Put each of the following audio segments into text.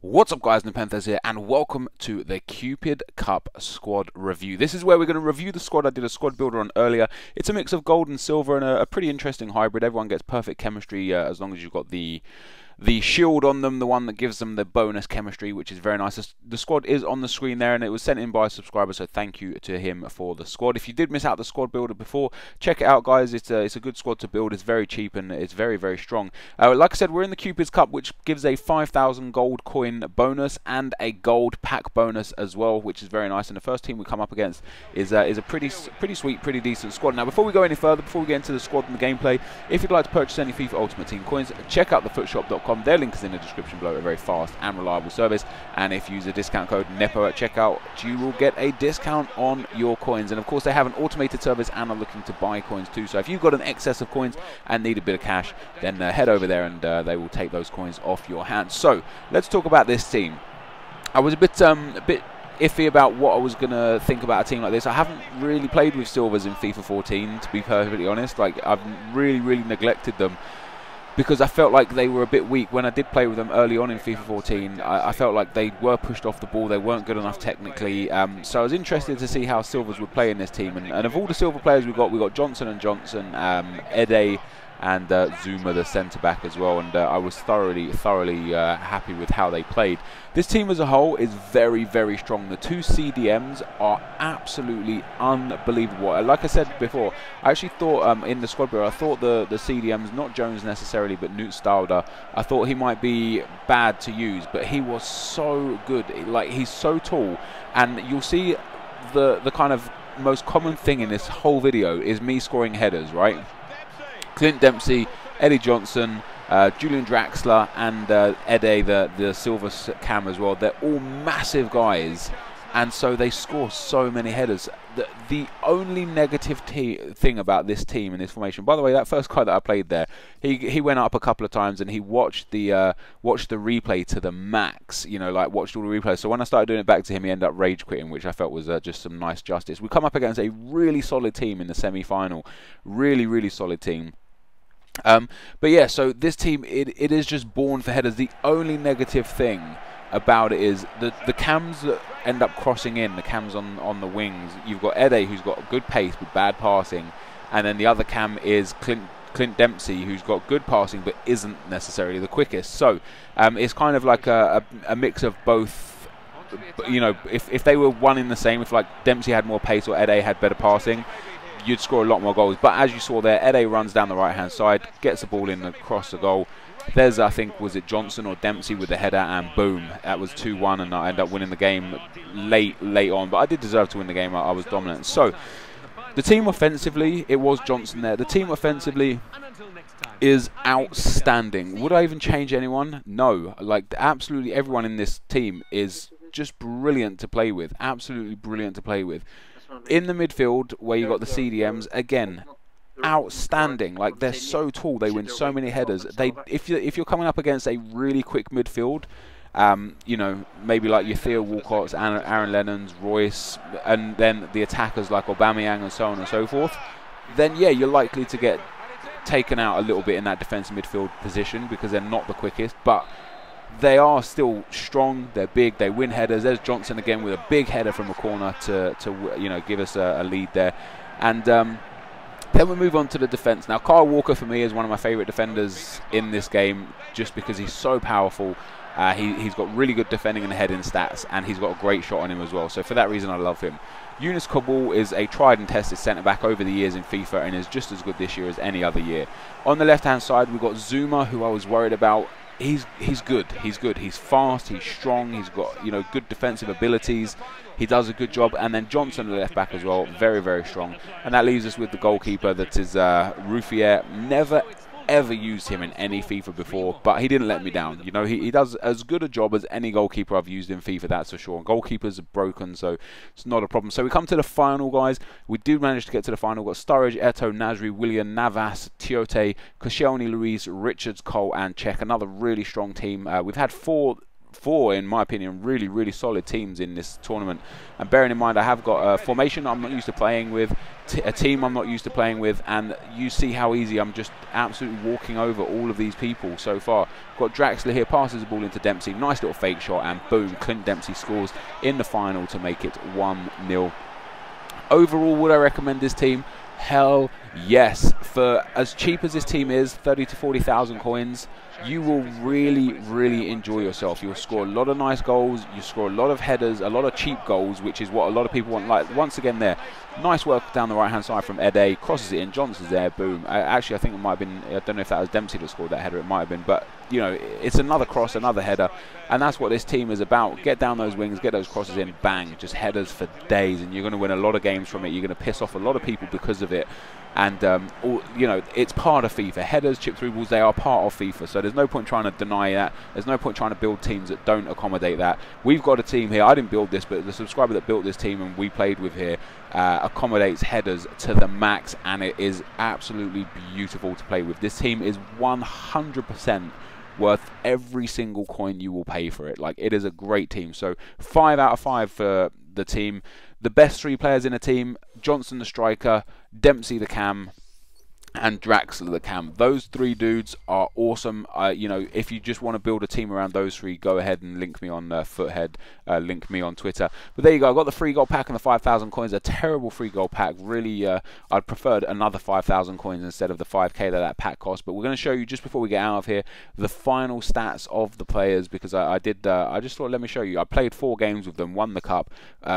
What's up guys, NepentheZ here and welcome to the Cupid Cup squad review. This is where we're going to review the squad I did a squad builder on earlier. It's a mix of gold and silver and a pretty interesting hybrid. Everyone gets perfect chemistry as long as you've got the shield on them, the one that gives them the bonus chemistry, which is very nice. The squad is on the screen there and it was sent in by a subscriber, so thank you to him for the squad. If you did miss out the squad builder before, check it out guys. It's a good squad to build. It's very cheap and it's very strong. Like I said, we're in the Cupid's Cup, which gives a 5,000 gold coin bonus and a gold pack bonus as well, which is very nice. And the first team we come up against is a pretty sweet, pretty decent squad. Now before we go any further, before we get into the squad and the gameplay, if you'd like to purchase any FIFA Ultimate Team coins, check out thefootshop.com. Their link is in the description below. A very fast and reliable service, and if you use the discount code NEPO at checkout, you will get a discount on your coins. And of course they have an automated service and are looking to buy coins too, so if you've got an excess of coins and need a bit of cash, then head over there and they will take those coins off your hands. So let's talk about this team. I was a bit iffy about what I was going to think about a team like this. I haven't really played with silvers in FIFA 14, to be perfectly honest. Like, I've really neglected them because I felt like they were a bit weak. When I did play with them early on in FIFA 14, I felt like they were pushed off the ball. They weren't good enough technically. So I was interested to see how silvers would play in this team. And of all the silver players we got Johnson and Johnson, Ede, and Zuma, the centre-back as well, and I was thoroughly happy with how they played. This team as a whole is very strong. The two CDMs are absolutely unbelievable. Like I said before, I actually thought in the squad builder, I thought the CDMs, not Jones necessarily, but Newt Stalder, I thought he might be bad to use, but he was so good. Like, he's so tall, and you'll see the kind of most common thing in this whole video is me scoring headers, right? Clint Dempsey, Eddie Johnson, Julian Draxler, and Ede, the silver cam as well. They're all massive guys, and so they score so many headers. The only negative thing about this team and this formation, by the way, that first guy that I played there, he went up a couple of times and he watched the replay to the max, you know, like watched all the replays. So when I started doing it back to him, he ended up rage quitting, which I felt was just some nice justice. We come up against a really solid team in the semi-final, really solid team. But yeah, so this team, it is just born for headers. The only negative thing about it is the cams that end up crossing in, the cams on the wings. You've got Ede, who's got good pace but bad passing, and then the other cam is Clint Dempsey, who's got good passing but isn't necessarily the quickest. So it's kind of like a mix of both. You know, if they were one in the same, if like Dempsey had more pace or Ede had better passing, you'd score a lot more goals. But as you saw there, Ede runs down the right-hand side, gets the ball in across the goal. There's, I think, was it Johnson or Dempsey with the header, and boom, that was 2-1, and I ended up winning the game late on. But I did deserve to win the game. I was dominant. So the team offensively, it was Johnson there. The team offensively is outstanding. Would I even change anyone? No. Like, absolutely everyone in this team is just brilliant to play with. Absolutely brilliant to play with. In the midfield, where you got the CDMs, again, outstanding. Like, they're so tall, they win so many headers. If you're coming up against a really quick midfield, you know, maybe like your Theo Walcott's, Aaron Lennon's, Royce, and then the attackers like Aubameyang and so on and so forth, then yeah, you're likely to get taken out a little bit in that defensive midfield position because they're not the quickest, but they are still strong, they're big, they win headers. There's Johnson again with a big header from a corner to you know, give us a lead there. And then we move on to the defence. Now, Kyle Walker for me is one of my favourite defenders in this game just because he's so powerful. He's got really good defending and heading stats, and he's got a great shot on him as well. So for that reason, I love him. Yunus Kabul is a tried and tested centre-back over the years in FIFA and is just as good this year as any other year. On the left-hand side, we've got Zuma, who I was worried about. He's good. He's fast, he's strong, he's got, you know, good defensive abilities. He does a good job. And then Johnson, the left back as well, very strong. And that leaves us with the goalkeeper, that is Ruffier. Never ever used him in any FIFA before, but he didn't let me down. You know, he does as good a job as any goalkeeper I've used in FIFA, that's for sure. And goalkeepers are broken, so it's not a problem. So we come to the final, guys. We do manage to get to the final. We've got Sturridge, Eto'o, Nasri, Willian, Navas, Tiote, Koscielny, Luis, Richards, Cole, and Cech. Another really strong team. We've had four four, in my opinion, really, really solid teams in this tournament. And bearing in mind, I have got a formation I'm not used to playing with, a team I'm not used to playing with, and you see how easy I'm just absolutely walking over all of these people so far. Got Draxler here, passes the ball into Dempsey, nice little fake shot, and boom, Clint Dempsey scores in the final to make it 1-0. Overall, would I recommend this team? Hell yes. For as cheap as this team is, 30 to 40,000 coins, you will really, really enjoy yourself. You'll score a lot of nice goals, you score a lot of headers, a lot of cheap goals, which is what a lot of people want. Like, once again there, nice work down the right-hand side from Ede, crosses it in, Johnson's there, boom. Actually, I think it might have been, I don't know if that was Dempsey that scored that header, it might have been, but, you know, it's another cross, another header, and that's what this team is about. Get down those wings, get those crosses in, bang, just headers for days, and you're going to win a lot of games from it. You're going to piss off a lot of people because of it. And, you know, it's part of FIFA. Headers, chip through balls, they are part of FIFA. So there's no point trying to deny that. There's no point trying to build teams that don't accommodate that. We've got a team here. I didn't build this, but the subscriber that built this team and we played with here accommodates headers to the max. And it is absolutely beautiful to play with. This team is 100% worth every single coin you will pay for it. Like, it is a great team. So 5 out of 5 for the team. The best 3 players in a team: Johnson the striker, Dempsey the cam, and Draxler the cam. Those 3 dudes are awesome. You know, if you just want to build a team around those 3, go ahead and link me on Foothead, link me on Twitter. But there you go. I got the free gold pack and the 5,000 coins. A terrible free gold pack. Really, I'd preferred another 5,000 coins instead of the 5k that pack cost. But we're going to show you, just before we get out of here, the final stats of the players, because I just thought, let me show you. I played 4 games with them, won the cup,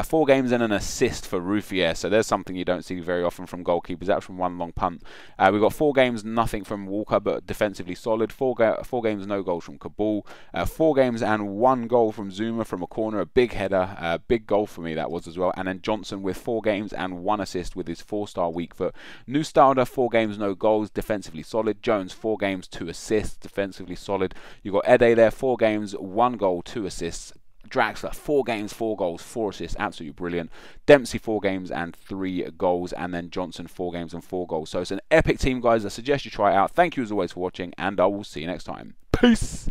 4 games and an assist for Ruffier. So there's something you don't see very often from goalkeepers. That's from one long punt. We've got 4 games, nothing from Walker, but defensively solid. 4 games, no goals from Kabul. 4 games and 1 goal from Zuma from a corner, a big header, big goal for me that was as well. And then Johnson with 4 games and 1 assist with his 4-star weak foot. Nustalda, 4 games, no goals, defensively solid. Jones, 4 games, 2 assists, defensively solid. You've got Ede there, 4 games, 1 goal, 2 assists. Draxler, 4 games, 4 goals, 4 assists, absolutely brilliant. Dempsey, 4 games and 3 goals, and then Johnson, 4 games and 4 goals. So it's an epic team, guys. I suggest you try it out. Thank you as always for watching, and I will see you next time. Peace!